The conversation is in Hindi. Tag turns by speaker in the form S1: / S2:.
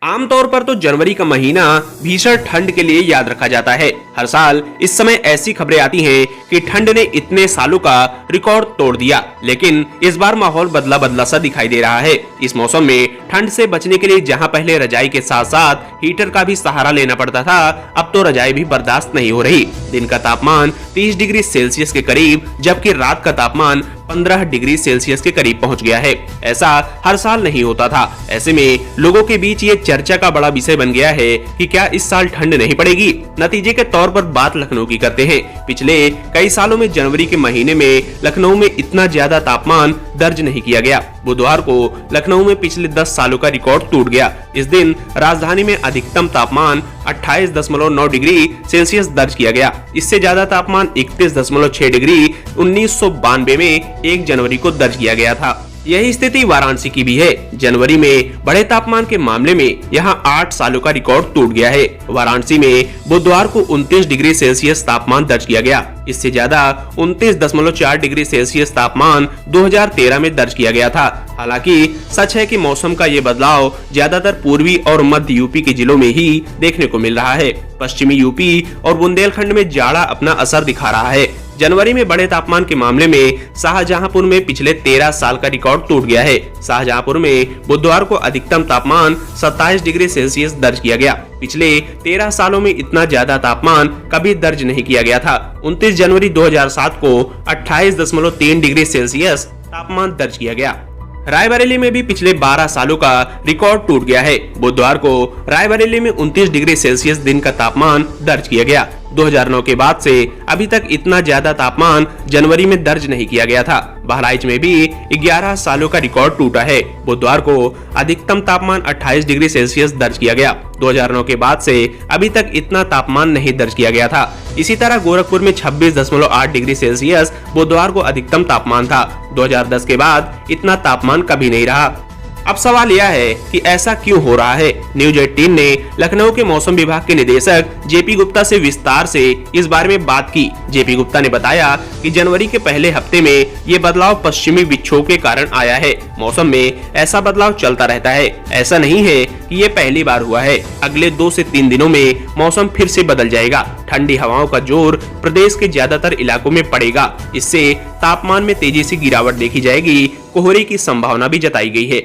S1: आमतौर पर तो जनवरी का महीना भीषण ठंड के लिए याद रखा जाता है। हर साल इस समय ऐसी खबरें आती हैं कि ठंड ने इतने सालों का रिकॉर्ड तोड़ दिया, लेकिन इस बार माहौल बदला बदला सा दिखाई दे रहा है। इस मौसम में ठंड से बचने के लिए जहां पहले रजाई के साथ साथ हीटर का भी सहारा लेना पड़ता था, अब तो रजाई भी बर्दाश्त नहीं हो रही। दिन का तापमान 30 डिग्री सेल्सियस के करीब, जबकि रात का तापमान 15 डिग्री सेल्सियस के करीब पहुंच गया है। ऐसा हर साल नहीं होता था। ऐसे में लोगों के बीच ये चर्चा का बड़ा विषय बन गया है कि क्या इस साल ठंड नहीं पड़ेगी। नतीजे के तौर पर बात लखनऊ की करते हैं। पिछले कई सालों में जनवरी के महीने में लखनऊ में इतना ज्यादा तापमान दर्ज नहीं किया गया। बुधवार को लखनऊ में पिछले 10 सालों का रिकॉर्ड टूट गया। इस दिन राजधानी में अधिकतम तापमान 28.9 डिग्री सेल्सियस दर्ज किया गया। इससे ज्यादा तापमान 31.6 डिग्री 1992 में 1 जनवरी को दर्ज किया गया था। यही स्थिति वाराणसी की भी है। जनवरी में बढ़े तापमान के मामले में यहां 8 सालों का रिकॉर्ड टूट गया है। वाराणसी में बुधवार को 29 डिग्री सेल्सियस तापमान दर्ज किया गया। इससे ज्यादा 29.4 डिग्री सेल्सियस तापमान 2013 में दर्ज किया गया था। हालांकि सच है कि मौसम का ये बदलाव ज्यादातर पूर्वी और मध्य यूपी के जिलों में ही देखने को मिल रहा है। पश्चिमी यूपी और बुंदेलखंड में जाड़ा अपना असर दिखा रहा है। जनवरी में बढ़े तापमान के मामले में शाहजहांपुर में पिछले 13 साल का रिकॉर्ड टूट गया है। शाहजहांपुर में बुधवार को अधिकतम तापमान 27 डिग्री सेल्सियस दर्ज किया गया। पिछले 13 सालों में इतना ज्यादा तापमान कभी दर्ज नहीं किया गया था। 29 जनवरी 2007 को 28.3 डिग्री सेल्सियस तापमान दर्ज किया गया। रायबरेली में भी पिछले 12 सालों का रिकॉर्ड टूट गया है। बुधवार को रायबरेली में 29 डिग्री सेल्सियस दिन का तापमान दर्ज किया गया। 2009 के बाद से अभी तक इतना ज्यादा तापमान जनवरी में दर्ज नहीं किया गया था। बहराइच में भी 11 सालों का रिकॉर्ड टूटा है। बुधवार को अधिकतम तापमान 28 डिग्री सेल्सियस दर्ज किया गया। 2009 के बाद से अभी तक इतना तापमान नहीं दर्ज किया गया था। इसी तरह गोरखपुर में 26.8 डिग्री सेल्सियस बुधवार को अधिकतम तापमान था। 2010 के बाद इतना तापमान कभी नहीं रहा। अब सवाल यह है कि ऐसा क्यों हो रहा है। न्यूज 18 ने लखनऊ के मौसम विभाग के निदेशक जेपी गुप्ता से विस्तार से इस बारे में बात की। जेपी गुप्ता ने बताया कि जनवरी के पहले हफ्ते में ये बदलाव पश्चिमी विक्षोभ के कारण आया है। मौसम में ऐसा बदलाव चलता रहता है। ऐसा नहीं है कि ये पहली बार हुआ है। अगले 2 से 3 दिनों में मौसम फिर से बदल जाएगा। ठंडी हवाओं का जोर प्रदेश के ज्यादातर इलाकों में पड़ेगा। इससे तापमान में तेजी से गिरावट देखी जाएगी। कोहरे की संभावना भी जताई गई है।